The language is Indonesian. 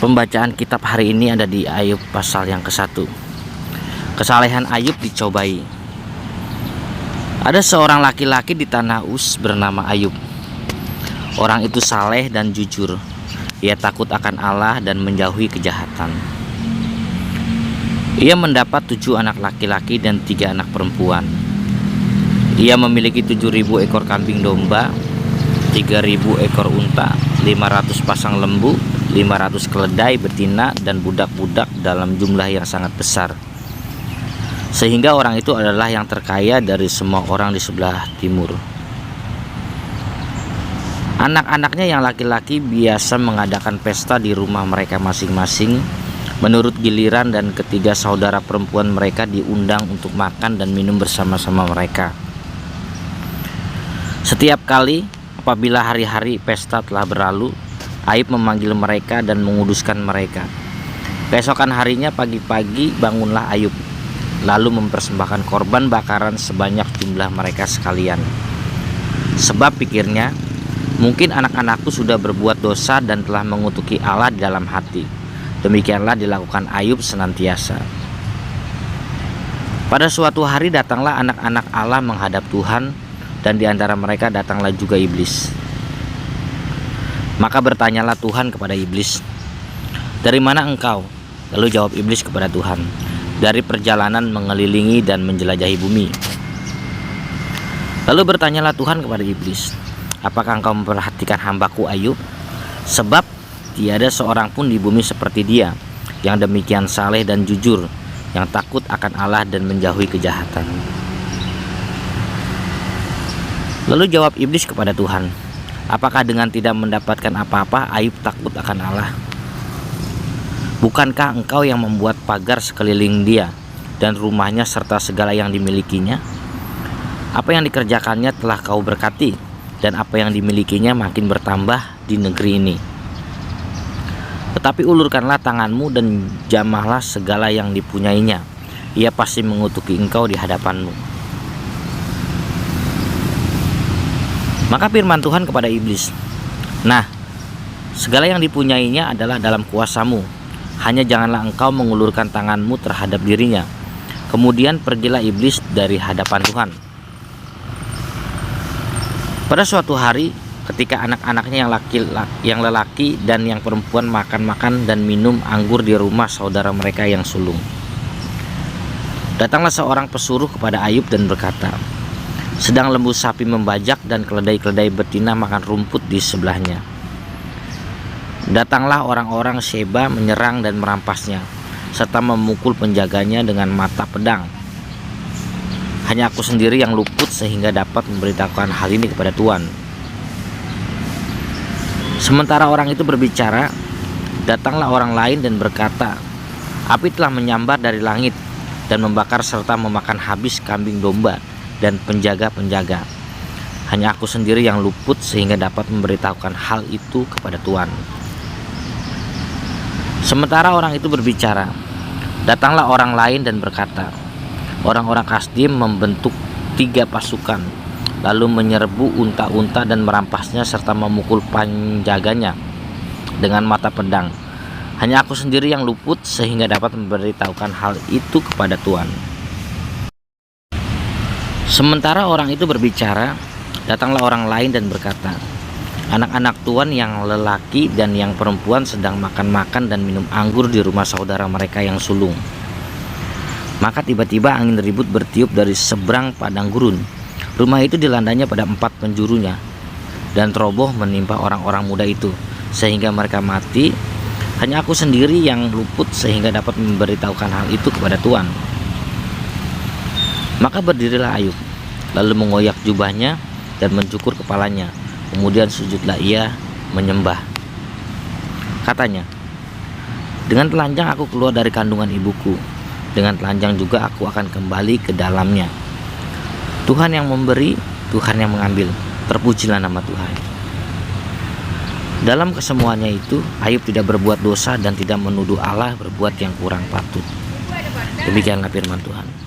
Pembacaan kitab hari ini ada di Ayub pasal yang ke-1. Kesalehan Ayub dicobai. Ada seorang laki-laki di tanah Uz bernama Ayub. Orang itu saleh dan jujur. Ia takut akan Allah dan menjauhi kejahatan. Ia mendapat 7 anak laki-laki dan 3 anak perempuan. Ia memiliki 7.000 ekor kambing domba, 3.000 ekor unta, 500 pasang lembu, 500 keledai betina, dan budak-budak dalam jumlah yang sangat besar. Sehingga orang itu adalah yang terkaya dari semua orang di sebelah timur. Anak-anaknya yang laki-laki biasa mengadakan pesta di rumah mereka masing-masing menurut giliran, dan ketiga saudara perempuan mereka diundang untuk makan dan minum bersama-sama mereka. Setiap kali apabila hari-hari pesta telah berlalu, Ayub memanggil mereka dan menguduskan mereka. Keesokan harinya pagi-pagi bangunlah Ayub, lalu mempersembahkan korban bakaran sebanyak jumlah mereka sekalian. Sebab pikirnya, mungkin anak-anakku sudah berbuat dosa dan telah mengutuki Allah di dalam hati. Demikianlah dilakukan Ayub senantiasa. Pada suatu hari datanglah anak-anak Allah menghadap Tuhan, dan di antara mereka datanglah juga iblis. Maka bertanyalah Tuhan kepada iblis, "Dari mana engkau?" Lalu jawab iblis kepada Tuhan, "Dari perjalanan mengelilingi dan menjelajahi bumi." Lalu bertanyalah Tuhan kepada iblis, "Apakah engkau memperhatikan hambaku Ayub? Sebab tiada seorang pun di bumi seperti dia, yang demikian saleh dan jujur, yang takut akan Allah dan menjauhi kejahatan." Lalu jawab iblis kepada Tuhan, "Apakah dengan tidak mendapatkan apa-apa Ayub takut akan Allah? Bukankah engkau yang membuat pagar sekeliling dia dan rumahnya serta segala yang dimilikinya? Apa yang dikerjakannya telah kau berkati, dan apa yang dimilikinya makin bertambah di negeri ini. Tetapi ulurkanlah tanganmu dan jamahlah segala yang dipunyainya. Ia pasti mengutuki engkau di hadapanmu." Maka firman Tuhan kepada iblis, "Nah, segala yang dipunyainya adalah dalam kuasamu. Hanya janganlah engkau mengulurkan tanganmu terhadap dirinya." Kemudian pergilah iblis dari hadapan Tuhan. Pada suatu hari, ketika anak-anaknya yang lelaki dan yang perempuan makan-makan dan minum anggur di rumah saudara mereka yang sulung, datanglah seorang pesuruh kepada Ayub dan berkata, "Sedang lembu sapi membajak dan keledai-keledai betina makan rumput di sebelahnya. Datanglah orang-orang Sheba menyerang dan merampasnya, serta memukul penjaganya dengan mata pedang. Hanya aku sendiri yang luput sehingga dapat memberitahukan hal ini kepada Tuhan." Sementara orang itu berbicara, datanglah orang lain dan berkata, "Api telah menyambar dari langit dan membakar serta memakan habis kambing domba dan penjaga-penjaga. Hanya aku sendiri yang luput sehingga dapat memberitahukan hal itu kepada Tuhan." Sementara orang itu berbicara, datanglah orang lain dan berkata, "Orang-orang Kasdim membentuk 3 pasukan, lalu menyerbu unta-unta dan merampasnya serta memukul penjaganya dengan mata pedang. Hanya aku sendiri yang luput sehingga dapat memberitahukan hal itu kepada Tuhan." Sementara orang itu berbicara, datanglah orang lain dan berkata, "Anak-anak Tuhan yang lelaki dan yang perempuan sedang makan-makan dan minum anggur di rumah saudara mereka yang sulung." Maka tiba-tiba angin ribut bertiup dari seberang padang gurun. Rumah itu dilandanya pada 4 penjurunya, dan roboh menimpa orang-orang muda itu, sehingga mereka mati. Hanya aku sendiri yang luput sehingga dapat memberitahukan hal itu kepada Tuhan. Maka berdirilah Ayub, lalu mengoyak jubahnya dan mencukur kepalanya. Kemudian sujudlah ia menyembah. Katanya, "Dengan telanjang aku keluar dari kandungan ibuku, dengan telanjang juga aku akan kembali ke dalamnya. Tuhan yang memberi, Tuhan yang mengambil. Terpujilah nama Tuhan." Dalam kesemuanya itu, Ayub tidak berbuat dosa dan tidak menuduh Allah berbuat yang kurang patut. Demikianlah firman Tuhan.